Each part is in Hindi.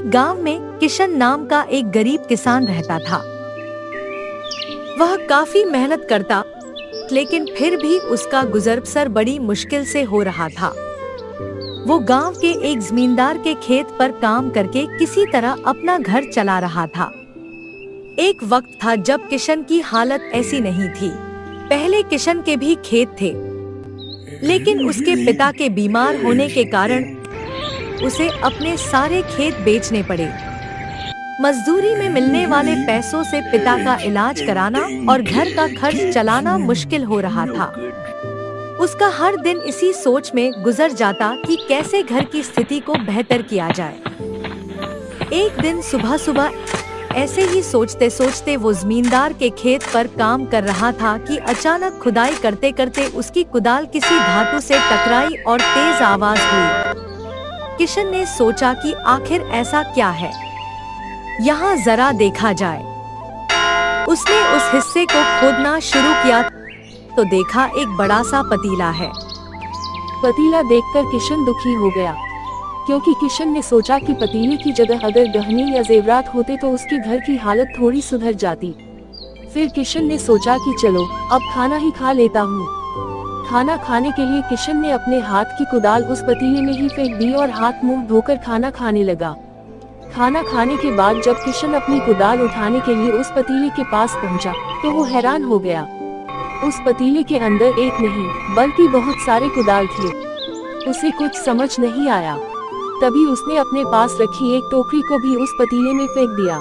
गांव में किशन नाम का एक गरीब किसान रहता था। वह काफी मेहनत करता, लेकिन फिर भी उसका गुजर बसर बड़ी मुश्किल से हो रहा था। वो गांव के एक जमींदार के खेत पर काम करके किसी तरह अपना घर चला रहा था। एक वक्त था जब किशन की हालत ऐसी नहीं थी। पहले किशन के भी खेत थे, लेकिन उसके पिता के बीमार होने के कारण उसे अपने सारे खेत बेचने पड़े। मजदूरी में मिलने वाले पैसों से पिता का इलाज कराना और घर का खर्च चलाना मुश्किल हो रहा था। उसका हर दिन इसी सोच में गुजर जाता कि कैसे घर की स्थिति को बेहतर किया जाए। एक दिन सुबह सुबह ऐसे ही सोचते सोचते वो जमींदार के खेत पर काम कर रहा था कि अचानक खुदाई करते करते उसकी कुदाल किसी धातु से टकराई और तेज आवाज हुई। किशन ने सोचा कि आखिर ऐसा क्या है, यहाँ जरा देखा जाए। उसने उस हिस्से को खोदना शुरू किया तो देखा एक बड़ा सा पतीला है। पतीला देखकर किशन दुखी हो गया, क्योंकि किशन ने सोचा कि पतीले की जगह अगर गहने या जेवरात होते तो उसके घर की हालत थोड़ी सुधर जाती। फिर किशन ने सोचा कि चलो अब खाना ही खा लेता हूँ। खाना खाने के लिए किशन ने अपने हाथ की कुदाल उस पतीले में ही फेंक दी और हाथ मुंह धोकर खाना खाने लगा। खाना खाने के बाद जब किशन अपनी कुदाल उठाने के लिए उस पतीले के पास पहुंचा, तो वो हैरान हो गया। उस पतीले के अंदर एक नहीं बल्कि बहुत सारे कुदाल थे। उसे कुछ समझ नहीं आया। तभी उसने अपने पास रखी एक टोकरी को भी उस पतीले में फेंक दिया।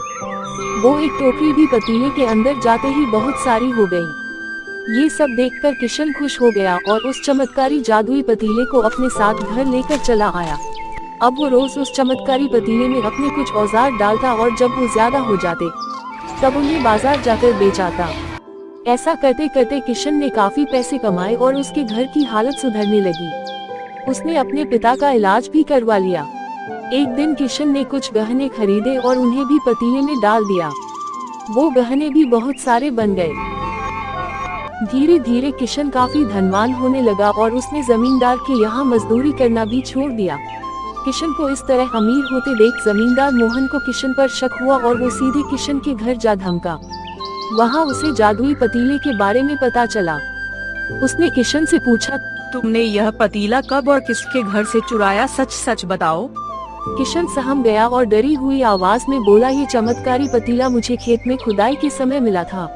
वो एक टोकरी भी पतीले के अंदर जाते ही बहुत सारी हो गई। ये सब देखकर किशन खुश हो गया और उस चमत्कारी जादुई पतीले को अपने साथ घर लेकर चला आया। अब वो रोज उस चमत्कारी पतीले में अपने कुछ औजार डालता और जब वो ज्यादा हो जाते तब उन्हें बाजार जाकर बेच आता। ऐसा करते करते किशन ने काफी पैसे कमाए और उसके घर की हालत सुधरने लगी। उसने अपने पिता का इलाज भी करवा लिया। एक दिन किशन ने कुछ गहने खरीदे और उन्हें भी पतीले में डाल दिया। वो गहने भी बहुत सारे बन गए। धीरे धीरे किशन काफी धनवान होने लगा और उसने जमींदार के यहाँ मजदूरी करना भी छोड़ दिया। किशन को इस तरह अमीर होते देख जमींदार मोहन को किशन पर शक हुआ और वो सीधे किशन के घर जा धमका। वहाँ उसे जादुई पतीले के बारे में पता चला। उसने किशन से पूछा, तुमने यह पतीला कब और किसके घर से चुराया, सच सच बताओ। किशन सहम गया और डरी हुई आवाज में बोला, ये चमत्कारी पतीला मुझे खेत में खुदाई के समय मिला था।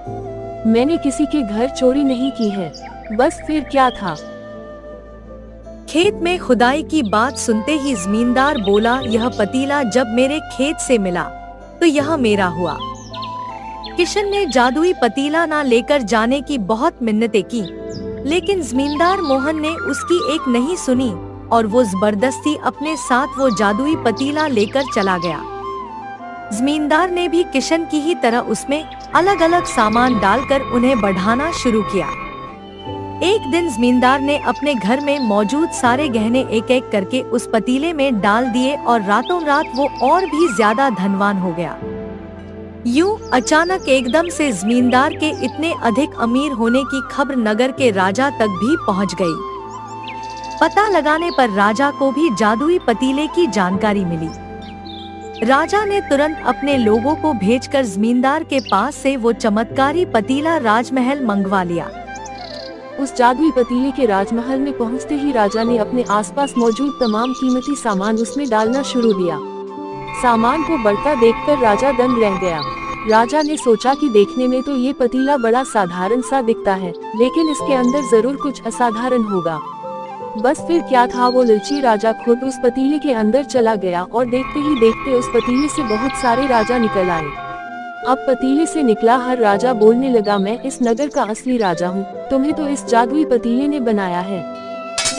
मैंने किसी के घर चोरी नहीं की है, बस फिर क्या था। खेत में खुदाई की बात सुनते ही जमींदार बोला, यह पतीला जब मेरे खेत से मिला तो यह मेरा हुआ। किशन ने जादुई पतीला ना लेकर जाने की बहुत मिन्नतें की, लेकिन जमींदार मोहन ने उसकी एक नहीं सुनी और वो जबरदस्ती अपने साथ वो जादुई पतीला लेकर चला गया। जमींदार ने भी किशन की ही तरह उसमें अलग अलग सामान डालकर उन्हें बढ़ाना शुरू किया। एक दिन जमींदार ने अपने घर में मौजूद सारे गहने एक एक करके उस पतीले में डाल दिए और रातों रात वो और भी ज्यादा धनवान हो गया। यूं अचानक एकदम से जमींदार के इतने अधिक अमीर होने की खबर नगर के राजा तक भी पहुंच गई। पता लगाने पर राजा को भी जादुई पतीले की जानकारी मिली। राजा ने तुरंत अपने लोगों को भेजकर जमींदार के पास से वो चमत्कारी पतीला राजमहल मंगवा लिया। उस जादुई पतीले के राजमहल में पहुंचते ही राजा ने अपने आसपास मौजूद तमाम कीमती सामान उसमें डालना शुरू किया। सामान को बढ़ता देखकर राजा दंग रह गया। राजा ने सोचा कि देखने में तो ये पतीला बड़ा साधारण सा दिखता है, लेकिन इसके अंदर जरूर कुछ असाधारण होगा। बस फिर क्या था, वो लालची राजा खुद उस पतीले के अंदर चला गया और देखते ही देखते उस पतीले से बहुत सारे राजा निकल आए। अब पतीले से निकला हर राजा बोलने लगा, मैं इस नगर का असली राजा हूँ, तुम्हें तो इस जादुई पतीले ने बनाया है।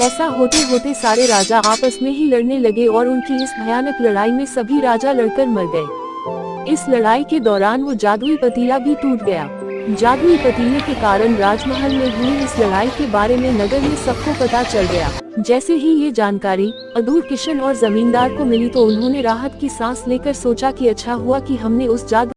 ऐसा होते होते सारे राजा आपस में ही लड़ने लगे और उनकी इस भयानक लड़ाई में सभी राजा लड़कर मर गए। इस लड़ाई के दौरान वो जादुई पतीला भी टूट गया। जादुई पतीले के कारण राजमहल में हुई इस लड़ाई के बारे में नगर में सबको पता चल गया। जैसे ही ये जानकारी अधूर किशन और जमींदार को मिली तो उन्होंने राहत की सांस लेकर सोचा कि अच्छा हुआ कि हमने उस जादू